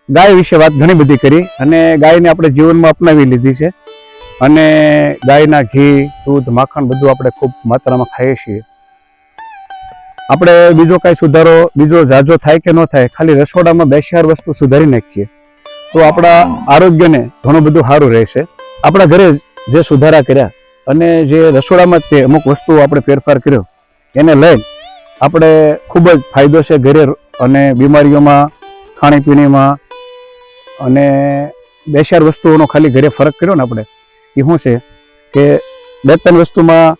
ગાય વિશે વાત ઘણી બધી કરી અને ગાયને આપણે જીવનમાં અપનાવી લીધી છે અને ગાયના ઘી દૂધ માખણ બધું આપણે ખૂબ માત્રામાં ખાઈએ છીએ. આપણે બીજો કાંઈ સુધારો બીજો જાજો થાય કે ન થાય, ખાલી રસોડામાં 2-4 વસ્તુ સુધારી નાખીએ તો આપણા આરોગ્યને ઘણું બધું સારું રહેશે. આપણા ઘરે જે સુધારા કર્યા અને જે રસોડામાં તે અમુક વસ્તુઓ આપણે ફેરફાર કર્યો એને લઈને આપણે ખૂબ જ ફાયદો છે ઘરે અને બીમારીઓમાં, ખાણીપીણીમાં અને 2-4 વસ્તુઓનો ખાલી ઘરે ફરક કર્યો ને આપણે એ શું છે કે 2-3 વસ્તુમાં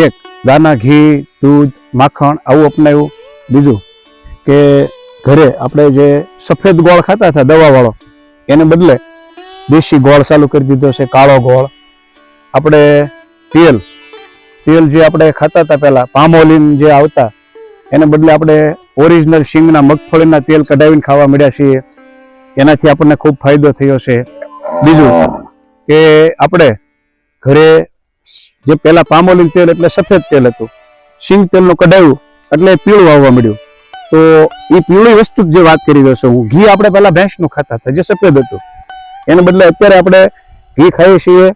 એક દાના ઘી દૂધ માખણ આવું અપનાવ્યું. બીજું કે ઘરે આપણે જે સફેદ ગોળ ખાતા હતા દવાવાળો એને બદલે દેશી ગોળ ચાલુ કરી દીધો છે, કાળો ગોળ. આપણે તેલ જે આપણે ખાતા હતા પહેલાં પામોલીન જે આવતા એને બદલે આપણે ઓરિજિનલ શીંગના મગફળીના તેલ કઢાવીને ખાવા મળ્યા છીએ. એનાથી આપણને ખૂબ ફાયદો થયો છે. બીજું કે આપણે ઘરે જે પહેલાં પામોલીન તેલ એટલે સફેદ તેલ હતું, શીંગ તેલનું કઢાવ્યું એટલે પીળું આવવા મળ્યું. તો એ પીળી વસ્તુ જે વાત કરી રહ્યો છું હું, ઘી આપણે પહેલાં ભેંસનું ખાતા હતા જે સફેદ હતું એને બદલે અત્યારે આપણે ઘી ખાઈએ છીએ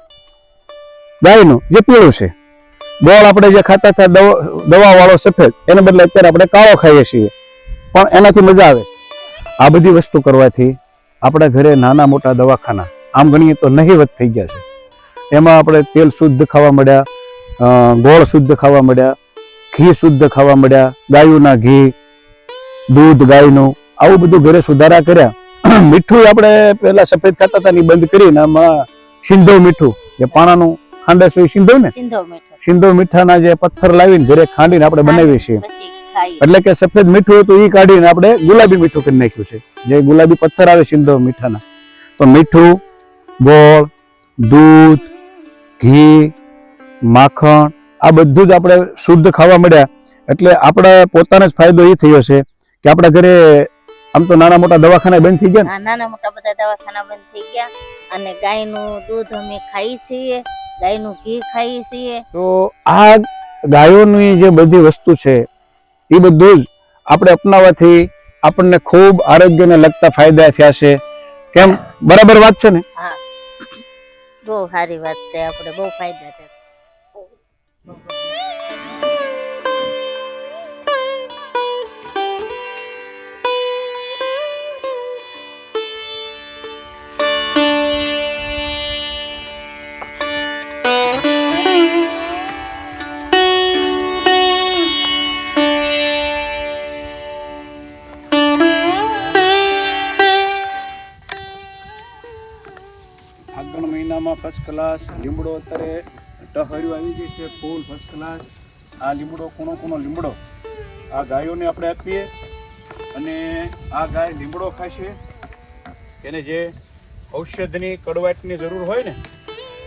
ગાયનું જે પીળું છે. ગોળ આપણે જે ખાતા હતા દવાવાળો સફેદ એને બદલે અત્યારે આપણે કાળો ખાઈએ છીએ, પણ એનાથી મજા આવે છે. આ બધી વસ્તુ કરવાથી આપણા ઘરે નાના મોટા દવાખાના આમ ગણીએ તો નહીવત થઈ ગયા છે. એમાં આપણે તેલ શુદ્ધ ખાવા મળ્યા, ગોળ શુદ્ધ ખાવા મળ્યા, ઘી શુદ્ધ ખાવા મળ્યા, ગાયોના ઘી દૂધ ગાયનું આવું બધું ઘરે સુધારા કર્યા. મીઠું આપણે પહેલા સફેદ ખાતા હતા ને બંધ કરીને આમાં સિંધવ મીઠું જે પાણાનું ખાંડસ હોય સિંધવ ને સિંધવ મીઠાના જે પથ્થર લાવીને ઘરે ખાંડીને આપણે બનાવીએ છીએ. એટલે કે સફેદ મીઠું હતું એ કાઢીને આપણે ગુલાબી મીઠું કરી નાખ્યું છે, જે ગુલાબી પથ્થર આવે સિંધવ મીઠાના. તો મીઠું, ગોળ, દૂધ, ઘી, માખણ આ બધું જ આપણે શુદ્ધ ખાવા મળ્યા. એટલે આપણે પોતાનો જ ફાયદો એ થયો છે કે આપણા ઘરે આમ તો નાના મોટા દવાખાના બંધ થઈ ગયા, નાના મોટા બધા દવાખાના બંધ થઈ ગયા અને ગાયનું દૂધ અમે ખાઈએ છીએ, ગાયનું ઘી ખાઈએ છીએ. તો આ ગાયોની જે બધી વસ્તુ છે એ બધું જ આપણે અપનાવવાથી આપણને ખૂબ આરોગ્યને લગતા ફાયદા થયા છે. કેમ, બરાબર વાત છે ને? હા, બહુ સારી વાત છે. આપણે બહુ ફાયદા થયા. ફાગણ મહિનામાં ફર્સ્ટ ક્લાસ લીમડો અત્યારે ટહર્યું આવી ગઈ છે, ફૂલ ફર્સ્ટ ક્લાસ. આ લીમડો કૂણો લીમડો આ ગાયોને આપણે આપીએ અને આ ગાય લીમડો ખાશે. એને જે ઔષધની કડવાટની જરૂર હોય ને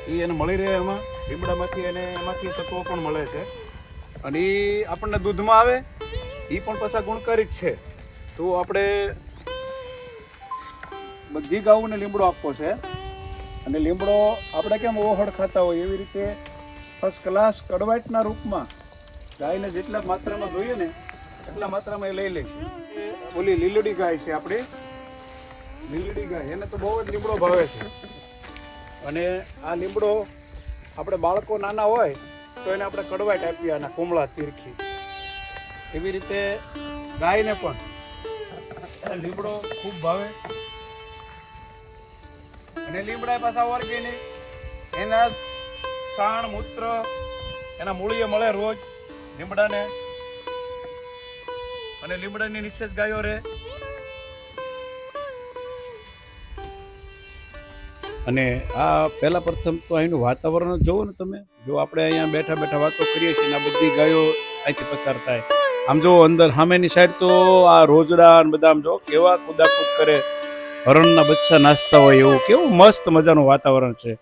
એ એને મળી રહે એમાં લીમડામાંથી, અને એમાંથી તત્વો પણ મળે છે અને એ આપણને દૂધમાં આવે એ પણ પાછા ગુણકારી જ છે. તો આપણે બધી ગાયોને લીમડો આપવો છે અને લીમડો આપણે કેમ ઓહળ ખાતા હોય એવી રીતે ફર્સ્ટ ક્લાસ કડવાટના રૂપમાં ગાયને જેટલા માત્રામાં જોઈએ ને એટલા માત્રામાં એ લઈ લઈશું. ઓલી લીલડી ગાય છે આપણી, લીલડી ગાય એને તો બહુ જ લીમડો ભાવે છે અને આ લીમડો આપણે બાળકો નાના હોય તો એને આપણે કડવાટ આપીએ આના કોમળા તીરખી. એવી રીતે ગાયને પણ લીમડો ખૂબ ભાવે અને લીમડા પાછા ઓર્ગેનિક, એના સાણ મૂત્ર એના મૂળીએ મળે રોજ લીમડાને અને લીમડાની નિષેધ ગાયો રહે. અને આ પહેલા પ્રથમ તો અહીંનું વાતાવરણ જોવો ને તમે, જો આપણે અહીંયા બેઠા બેઠા વાતો કરીએ છીએ આ બધી ગાયો અહીંથી પસાર થાય. આમ જો અંદર સામેની સાઈડ તો આ રોજડા ને બધા આમ જો કેવા કુદાકુદ કરે, હરણના બચ્ચા નાચતા હોય એવું કેવું મસ્ત મજાનું વાતાવરણ છે.